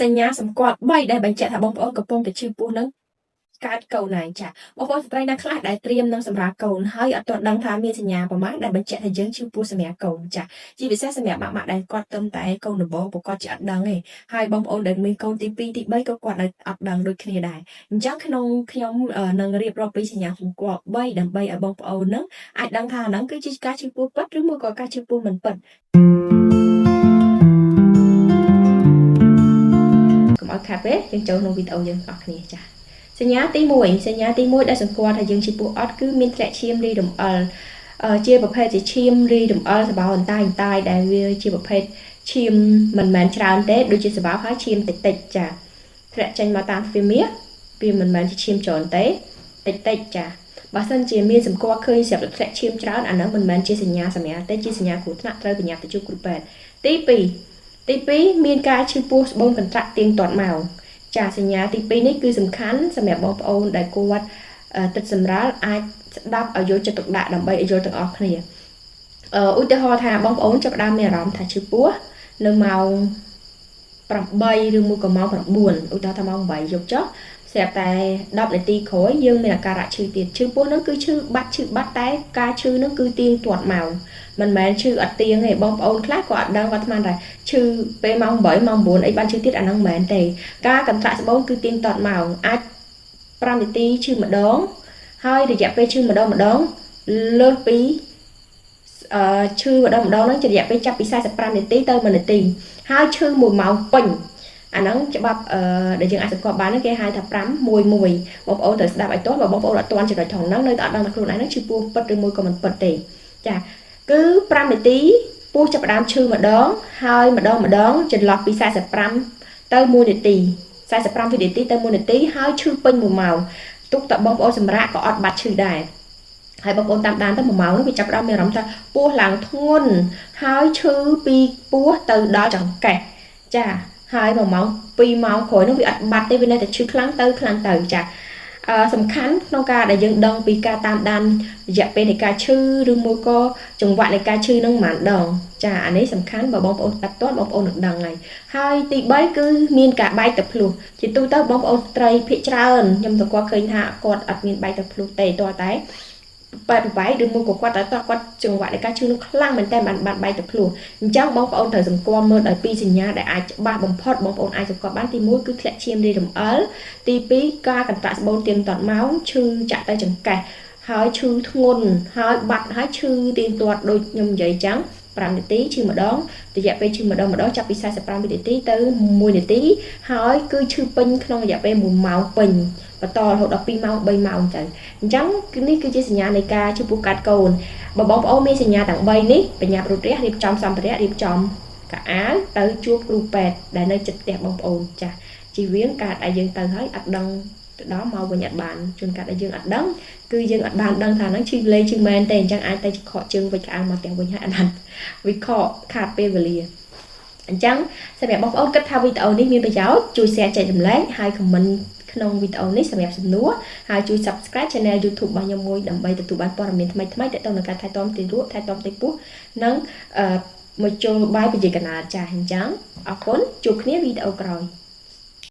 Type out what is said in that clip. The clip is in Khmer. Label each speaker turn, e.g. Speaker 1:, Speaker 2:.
Speaker 1: សញ្ញាសម្គាល់3ដែលបញ្ជាក់ថាបងប្អូនកំពុងតែឈឺពោះនឹងកើតកូនហើយចាបងប្អូនស្ត្រីណាខ្លះដែលត្រៀមនឹងសម្រាប់កូនហើយអត់ទាន់ដឹងថាមានសញ្ញាប្រមាណដែលបញ្ជាក់ថាយើងឈឺពោះសម្រាប់កូនចាជាពិសេសសម្រាប់ម៉ាក់ដែលគាត់ទៅតែកូនដំបូងប្រកបជាអត់ដឹងទេហើយបងប្អូនដែលមានកូនទី2ទី3ក៏គាត់នៅអត់ដឹងដូចគ្នាដែរអញ្ចឹងក្នុងខ្ញុំនឹងរៀបរាប់ពីសញ្ញាសម្គាល់3ដើម្បីឲ្យបងប្អូននឹងអាចដឹងថាហ្នឹងគឺជាការឈឺពោះពិតឬមួយក៏ការឈឺពោះមិនពិតកុំឲ្យខាត់ទេយើងចូលក្នុងវីដេអូយើងអស់គ្នាចាសញ្ញាទី1ដែលសម្គាល់ថាយើងឈឺពោះអត់គឺមានធ្លាក់ឈាមរីរំអិលជាប្រភេទជាឈាមរីរំអិលសបោអន្តាយដែលវាជាប្រភេទឈាមមិនមែនច្រើនទេដូចជាសបោហើយឈាមតិចចាធ្លាក់ចេញមកតាមទ្វារមាសវាមិនមែនជាឈាមច្រើនទេតិចចាបើសិនជាមានសម្គាល់ឃើញស្រាប់តែធ្លាក់ឈាមច្រើនអាហ្នឹងមិនមែនជាសញ្ញាសម្រាប់ទេជាសញ្ញាគ្រោះថ្នាក់ត្រូវបញ្ញាទៅជួបគ្រូពេទ្យទី2មានការឈឺពោះស្បូនកន្ត្រាក់ទៀងទាត់មកចាសញ្ញាទី2នេះគឺសំខាន់សម្រាប់បងប្អូនដែលគាត់ទឹកសម្រាលអាចស្ដាប់ឲ្យយកចិត្តទុកដាក់ដើម្បីឲ្យយល់ទាំងអស់គ្នាឧទាហរណ៍ថាបងប្អូនចាប់ផ្ដើមមានអារម្មណ៍ថាឈឺពោះនៅម៉ោង8ឬមួយក៏ម៉ោង9ឧទាហរណ៍ថាម៉ោង8យប់ចុះស្រាប់តែ10នាទីក្រោយយើងមានអាការៈឈឺទៀតឈឺពោះហ្នឹងគឺឈឺបាត់តែការឈឺហ្នឹងគឺទៀងទាត់មកមិនមែនឈឺអត់ទៀងទេបងប្អូនខ្លះក៏អត់ដឹងគាត់ស្មានថាឈឺពេលម៉ោង8ម៉ោង9អីបានឈឺទៀតអាហ្នឹងមិនមែនទេការកន្ត្រាក់ស្បូនគឺទៀងទាត់មកអាច5នាទីឈឺម្ដងហើយរយៈពេលឈឺម្ដងលើសពីឈឺម្ដងហ្នឹងជារយៈពេលចាប់ពី45នាទីទៅ1នាទីហើយឈឺ1ម៉ោងពេញអាហ្នឹងច្បាប់ដែលយើងអាចសង្កត់បានហ្នឹងគេហៅថា511បងប្អូនត្រូវស្ដាប់ឲ្យទាស់បើបងប្អូនអត់ទាន់ចំណុចថងហ្នឹងនៅតែអត់ដឹងថាខ្លួនឯងហ្នឹងឈឺពោះពិតឬមួយក៏មិនពិតទេចាគឺ5នាទីពោះចាប់ផ្ដើមឈឺម្ដងហើយម្ដងចន្លោះពី45ទៅ1នាទី45វិនាទីទៅ1នាទីហើយឈឺពេញ1ម៉ោងទុកតែបងប្អូនសម្រាកក៏អត់បាត់ឈឺដែរហើយបងប្អូនតាមដានទៅ1ម៉ោងនោះវាចាប់ផ្ដើមមានអារម្មណ៍ថាពោះឡើងធ្ងន់ហើយឈឺពីពោះទៅដល់ចង្កេះចាហើយ1ម៉ោង2ម៉ោងក្រោយនោះវាអត់បាត់ទេវានៅតែឈឺខ្លាំងទៅចាសំខាន់ក្នុងការដែលយើងដឹងពីការតាមដានរយៈពេលនៃការឈឺឬមួយក៏ចង្វាក់នៃការឈឺនឹងប៉ុន្មានដងចាអានេះសំខាន់បើបងប្អូនអត់ទាន់បងប្អូននឹងដឹងហើយទី3គឺមានការបែកទឹកភ្លោះជាទូទៅបងប្អូនស្ត្រីភាគច្រើនខ្ញុំទៅគាត់ឃើញថាគាត់អត់មានបែកទឹកភ្លោះទេតោះតែបែបឬមួយក៏គាត់ចង្វាក់នៃការឈឺនឹងខ្លាំងមែនតើបានបែកទឹកភ្លោះអញ្ចឹងបងប្អូនត្រូវសង្កត់មើលដោយពីសញ្ញាដែលអាចច្បាស់បំផុតបងប្អូនអាចសង្កត់បានទី1គឺធ្លាក់ឈាមរីរំអិលទី2ការកន្ត្រាក់ស្បូនទៀងទាត់មកឈឺចាក់ទៅចង្កេះហើយឈឺធ្ងន់ហើយបាត់ហើយឈឺទៀងទាត់ដូចខ្ញុំនិយាយចឹង5នាទីឈឺម្ដងរយៈពេលឈឺម្ដងចាប់ពី45វិនាទីទៅ1នាទីហើយគឺឈឺពេញក្នុងរយៈពេល1ម៉ោងពេញបន្តរហូតដល់2ម៉ោង3ម៉ោងទៅអញ្ចឹងនេះគឺជាសញ្ញានៃការឈឺពោះកាត់កូនបើបងប្អូនមានសញ្ញាទាំង3នេះបញ្ញាប្រុសរះរៀបចំសម្ភារៈរៀបចំកៅអៅទៅជួបគ្រូពេទ្យដែលនៅជិតផ្ទះបងប្អូនចាស់ជៀសវាងការដែលយើងទៅហើយអត់ដឹងទៅដល់មកវិញអត់បានជួនកាលដែលយើងអត់ដឹងគឺយើងអត់បានដឹងថាហ្នឹងឈឺលេឈឺមែនទេអញ្ចឹងអាចទៅខកជើងវិចក្អៅមកផ្ទះវិញហើយអត់បានវិខកខាតពេលវេលាអញ្ចឹងសម្រាប់បងប្អូនគិតថាវីដេអូនេះមានប្រយោជន៍ជួយ share ចែករំលែកហើយ comment ក្នុងវីដេអូនេះសម្រាប់សំណួរហើយជួយ subscribe channel YouTube របស់ខ្ញុំមួយដើម្បីទទួលបានព័ត៌មានថ្មីៗទាក់ទងនឹងការថែទាំទារកថែទាំផ្ទៃពោះនិងមួយចូលបាយពជាកណាចាស់អញ្ចឹងអរគុណជួបគ្នាវីដេអូក្រោយ